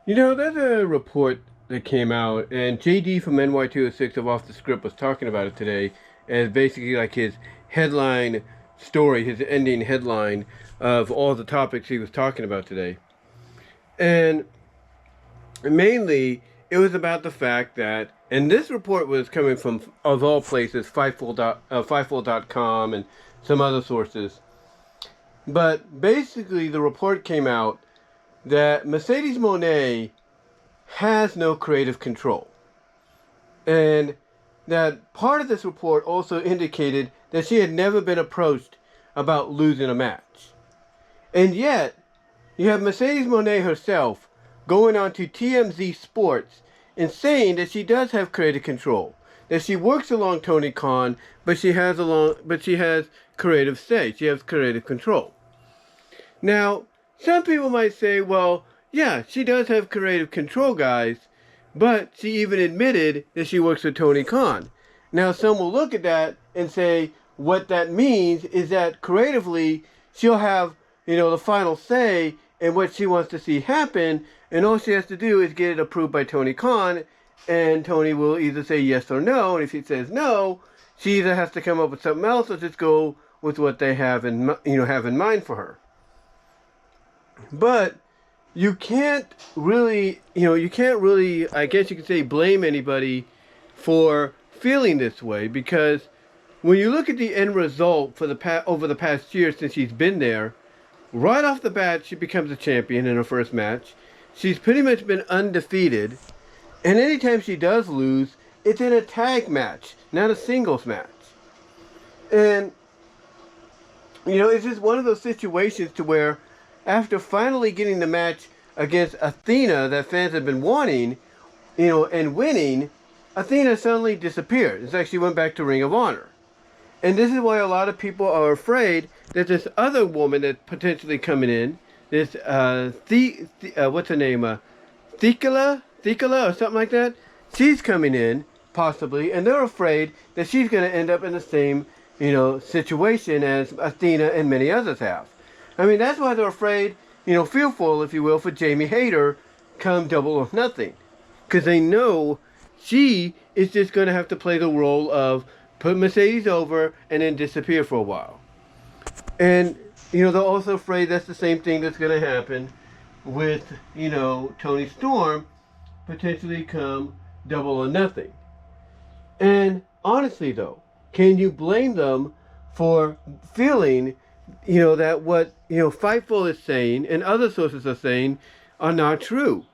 There's a report that came out, and JD from NY206 of Off the Script was talking about it today as basically like his headline story, his ending headline of all the topics he was talking about today. And mainly, it was about the fact that, and this report was coming from, of all places, Fightful.com and some other sources. But basically, the report came out that Mercedes Moné has no creative control. And that part of this report also indicated that she had never been approached about losing a match. And yet, you have Mercedes Moné herself going on to TMZ Sports and saying that she does have creative control. That she works along Tony Khan, but she has creative say. She has creative control. Now, some people might say, well, yeah, she does have creative control, guys, but she even admitted that she works with Tony Khan. Now, some will look at that and say what that means is that creatively she'll have, the final say in what she wants to see happen, and all she has to do is get it approved by Tony Khan, and Tony will either say yes or no, and if he says no, she either has to come up with something else or just go with what they have in mind for her. But you can't really, I guess you could say, blame anybody for feeling this way, because when you look at the end result for over the past year since she's been there, right off the bat she becomes a champion in her first match. She's pretty much been undefeated, and anytime she does lose, it's in a tag match, not a singles match. And it's just one of those situations to where, after finally getting the match against Athena that fans have been wanting, and winning, Athena suddenly disappeared. It's like she went back to Ring of Honor. And this is why a lot of people are afraid that this other woman that's potentially coming in, this, what's her name, Thekla or something like that, she's coming in, possibly, and they're afraid that she's going to end up in the same, situation as Athena and many others have. I mean, that's why they're afraid, fearful, if you will, for Jamie Hayter come Double or Nothing. Because they know she is just going to have to play the role of put Mercedes over and then disappear for a while. And, they're also afraid that's the same thing that's going to happen with, Toni Storm potentially come Double or Nothing. And honestly, though, can you blame them for feeling that what, Fightful is saying and other sources are saying are not true?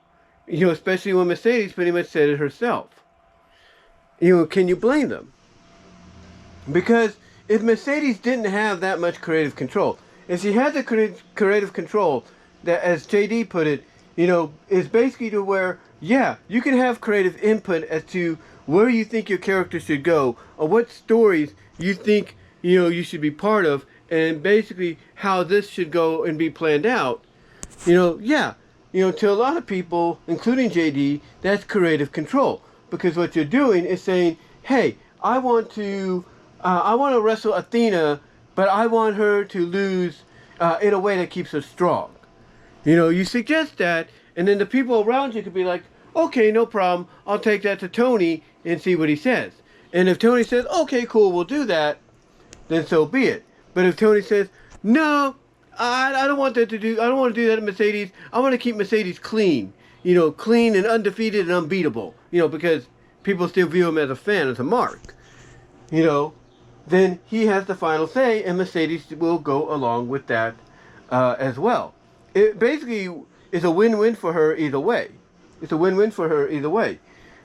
Especially when Mercedes pretty much said it herself. Can you blame them? Because if Mercedes didn't have that much creative control, if she had the creative control that, as JD put it, is basically to where, yeah, you can have creative input as to where you think your character should go, or what stories you think, you should be part of, and basically how this should go and be planned out, to a lot of people, including JD, that's creative control. Because what you're doing is saying, hey, I want to wrestle Athena, but I want her to lose in a way that keeps her strong. You suggest that, and then the people around you could be like, okay, no problem, I'll take that to Tony and see what he says. And if Tony says, okay, cool, we'll do that, then so be it. But if Tony says, no, I don't want that to do. I don't want to do that to Mercedes. I want to keep Mercedes clean, clean and undefeated and unbeatable, because people still view him as a fan, as a mark, then he has the final say, and Mercedes will go along with that as well. It basically is a win-win for her either way. It's a win-win for her either way.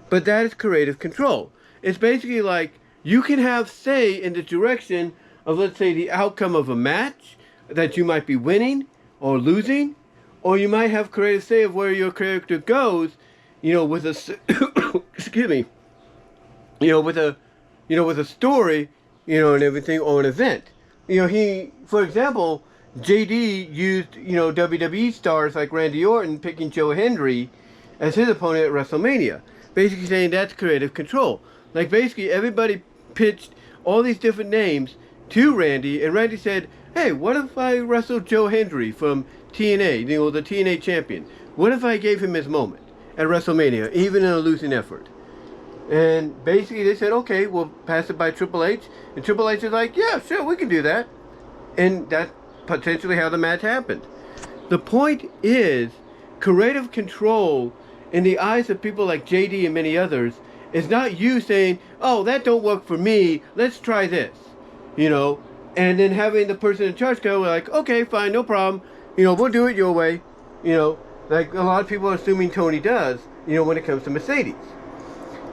But that is creative control. It's basically like you can have say in the direction of, let's say, the outcome of a match that you might be winning or losing, or you might have creative say of where your character goes, with a excuse me, with a story, and everything, or an event. For example, JD used, WWE stars like Randy Orton picking Joe Hendry as his opponent at WrestleMania, basically saying that's creative control. Like, basically everybody pitched all these different names to Randy, and Randy said, hey, what if I wrestle Joe Hendry from TNA, the TNA champion? what if I gave him his moment at WrestleMania, even in a losing effort? And basically they said, okay, we'll pass it by Triple H. And Triple H is like, yeah, sure, we can do that. And that's potentially how the match happened. The point is, creative control in the eyes of people like JD and many others is not you saying, oh, that don't work for me, let's try this. You know, and then having the person in charge go like, okay, fine, no problem. You know, we'll do it your way. You know, like a lot of people are assuming Tony does, you know, when it comes to Mercedes.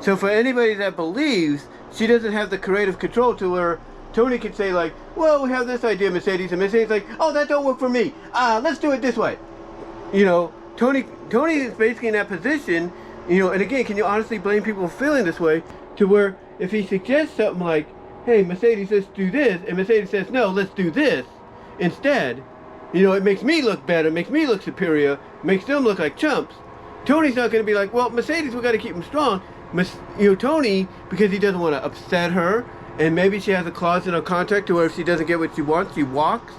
So for anybody that believes she doesn't have the creative control to where Tony can say like, well, we have this idea, Mercedes, and Mercedes like, oh, that don't work for me. Let's do it this way. You know, Tony is basically in that position, you know, and again, can you honestly blame people for feeling this way to where if he suggests something like, hey, Mercedes, let's do this, and Mercedes says, no, let's do this instead, you know, it makes me look better, makes me look superior, makes them look like chumps. Tony's not going to be like, well, Mercedes, we got to keep him strong. You know, Tony, because he doesn't want to upset her, and maybe she has a clause in her contract to where if she doesn't get what she wants, she walks,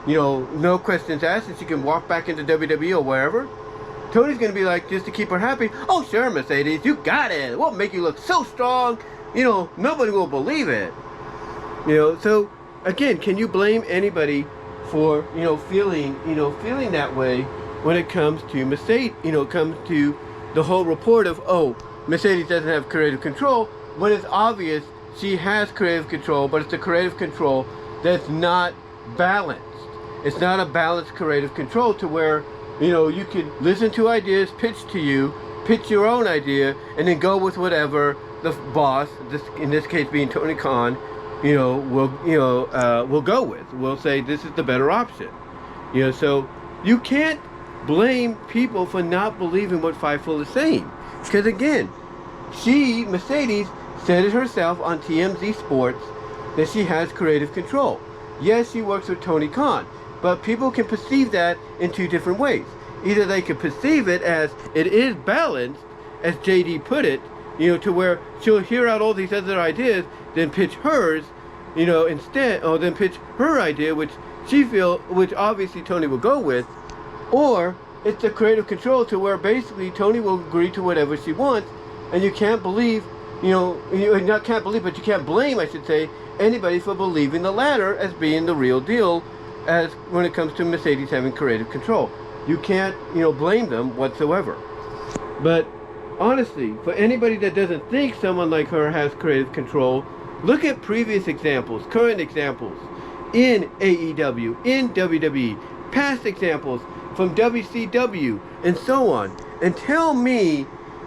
you know, no questions asked, and she can walk back into WWE or wherever. Tony's going to be like, just to keep her happy, oh, sure, Mercedes, you got it. We'll make you look so strong, you know, nobody will believe it. You know, so, again, can you blame anybody for, you know, feeling that way when it comes to Mercedes, you know, comes to the whole report of, oh, Mercedes doesn't have creative control, when it's obvious she has creative control, but it's a creative control that's not balanced. It's not a balanced creative control to where, you know, you can listen to ideas pitched to you, pitch your own idea, and then go with whatever the boss, in this case being Tony Khan, you know, will go with. We'll say this is the better option. You know, so you can't blame people for not believing what Fightful is saying. Because again, Mercedes, said it herself on TMZ Sports that she has creative control. Yes, she works with Tony Khan, but people can perceive that in two different ways. Either they can perceive it as it is balanced, as JD put it, you know, to where she'll hear out all these other ideas, then pitch hers, you know, instead, or then pitch her idea, which which obviously Tony will go with, or it's the creative control to where basically Tony will agree to whatever she wants, and you can't believe, you know, but you can't blame, I should say, anybody for believing the latter as being the real deal as when it comes to Mercedes having creative control. You can't, you know, blame them whatsoever. But honestly, for anybody that doesn't think someone like her has creative control, look at previous examples, current examples in AEW, in WWE, past examples from WCW, and so on. And tell me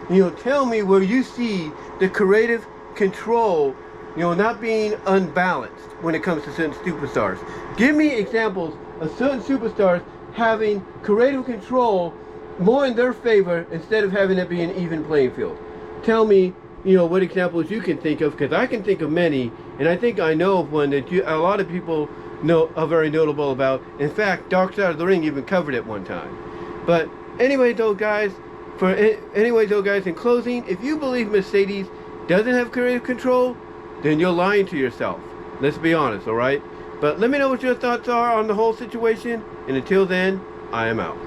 where you see the creative control, you know, not being unbalanced when it comes to certain superstars. Give me examples of certain superstars having creative control more in their favor instead of having it be an even playing field. Tell me, you know, what examples you can think of, because I can think of many, and I think I know of one that a lot of people know are very notable about. In fact, Dark Side of the Ring even covered it one time. But anyway, though, guys, in closing, if you believe Mercedes doesn't have creative control, then you're lying to yourself. Let's be honest, all right? But let me know what your thoughts are on the whole situation, and until then, I am out.